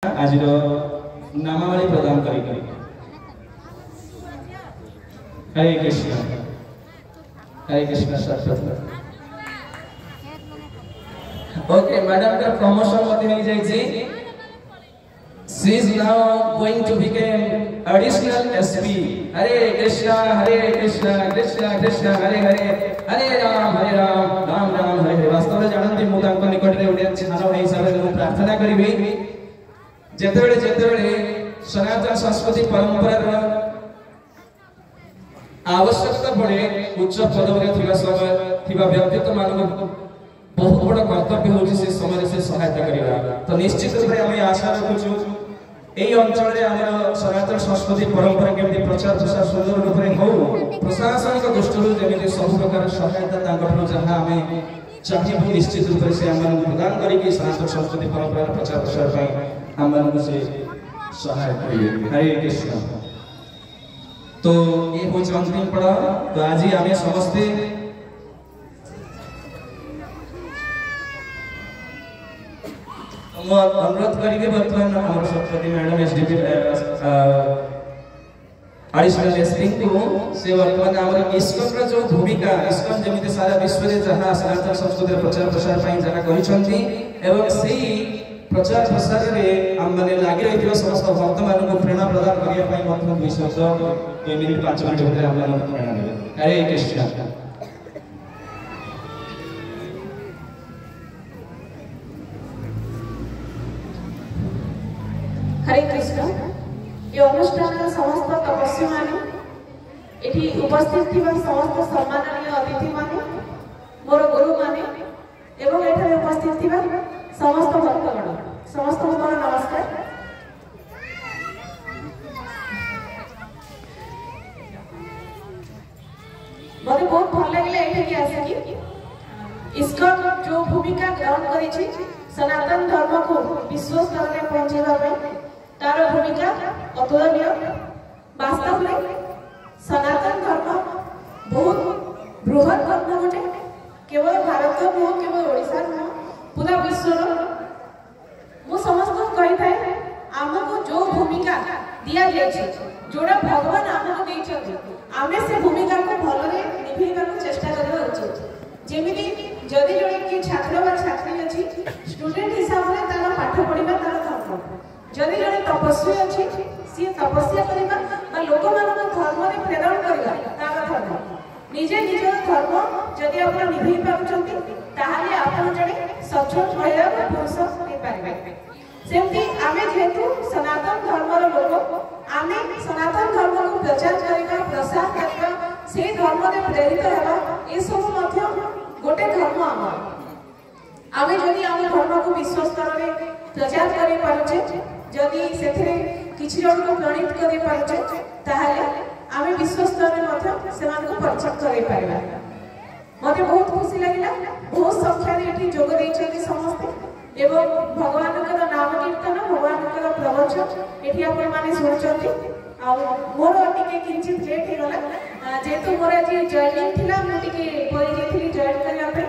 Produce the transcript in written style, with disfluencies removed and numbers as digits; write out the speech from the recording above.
आज नामावली प्रदान करी हरे कृष्ण सरस्वती। ओके मैडम का प्रमोशन होते ही जाइए। She is now going to become additional SP. हरे कृष्णा कृष्णा कृष्णा हरे हरे, हरे राम राम राम हरे हरे। वास्तव में जानते मुझे आपको निकट रे उड़े छानो है हिसाब से प्रार्थना करिबी जेतेबेले सनातन संस्कृति परंपरा आवश्यकता पड़े उच्च पदवी थिबा व्यक्तित्व मानक बहुत बड़ा कर्तव्य होची से समय से सहायता करिबा। तो निश्चित रूप से हम आशा रखुछु एई अंचल रे हमर सनातन संस्कृति परंपरा केमि प्रचार प्रसार सुंदर रूप रे हो, प्रशासनिक दृष्टि जेमि सब प्रकार सहायता तांगठन जहां हमें चाहिए निश्चित रूप से हम प्रदान करी सनातन संस्कृति परंपरा प्रचार प्रसार पई हम से सहायता करिए। हरे कृष्ण। तो ये हो अंतिम पड़ा। तो आज ही हमें समझते अनुरोध करेंगे वर्तमान हमारे Saraswati madam SDP additional SP को से वर्तमान हमारे इस्कन रा जो भूमिका इस्कन जमिते सारा विश्व रे जहां सनातन संस्कृति प्रचार प्रसार पई जहां करिसंती एवं सेही प्रचार प्रसार रे हम माने लागि रहिथिबा समस्त भक्त मानन प्रेरणा प्रदान करिया पई मत विश्वास 2 मिनिट 5 मिनिट भीतर हम मानन प्रेरणा देबे। हरे कृष्ण। हरे कृष्ण। ये अनुष्ठान समस्त तपस्वी माने एठी उपस्थित थिबा समस्त सम्माननीय अतिथि माने मोर गुरु माने एवं एठारे उपस्थित थिबा समस्त भक्तगण समस्त मोर नमस्कार। मते बहुत भल लागले एठी आसी इस्कन जो भूमिका ग्रहण करिछि सनातन धर्म को विश्व स्तर में पहुंचेबा तार भूमिका अतुलनीय। वास्तव में सनातन धर्म बहुत बृहत धर्म गोटे, केवल भारत नुह केवल ओडिशा नुह पूरा विश्व मु समस्त कही थाए आमको जो भूमिका दिया जाए जोड़ा भगवान आमको देइछथि आमे से भूमिका को भलरे निभेइबा को चेष्टा करबा उचित। जेमिति जदि जणे कि छात्र बा छात्री अछि स्टूडेंट हिसाब रे तार पाठ पढिबा तार धर्म, जदि जणे तपस्वी अछि सी तपस्या करिबा बा लोक मानक धर्म रे प्रेरण करिबा तार धर्म। निजे निज धर्म जदि आपण निभेइ पाउछंती ताहाले आपण जणे सचोट महिला वा पुरुष होई पारिबे। सेमती आमे जेतु सनातन धर्मर लोक आमे सनातन धर्म को प्रचार करिबा प्रसार करिबा से धर्म रे प्रेरित हेबा ए सब मध्य गोटे धर्म आमे जदि आम धर्म को विश्व स्तर रे प्रचार करि पारुछे जदि सेथिरे किछि जन को प्रणीत करि पारुछे ताहाले आमे विश्व स्तर रे मध्य सेमान को परिचय करि पारिबा। मते बहुत खुशी लागिला बहुत संख्या रे एठी जोग दैछथि समस्त एवं भगवान का नाम कीर्तन भगवान का प्रवचन एठी आपण माने सुनछथि। आ मोर टिके किंचित लेट हे गला जेतु मोर आज जॉइनिंग थिला मु टिके परि जेथिली जॉइन करिया पे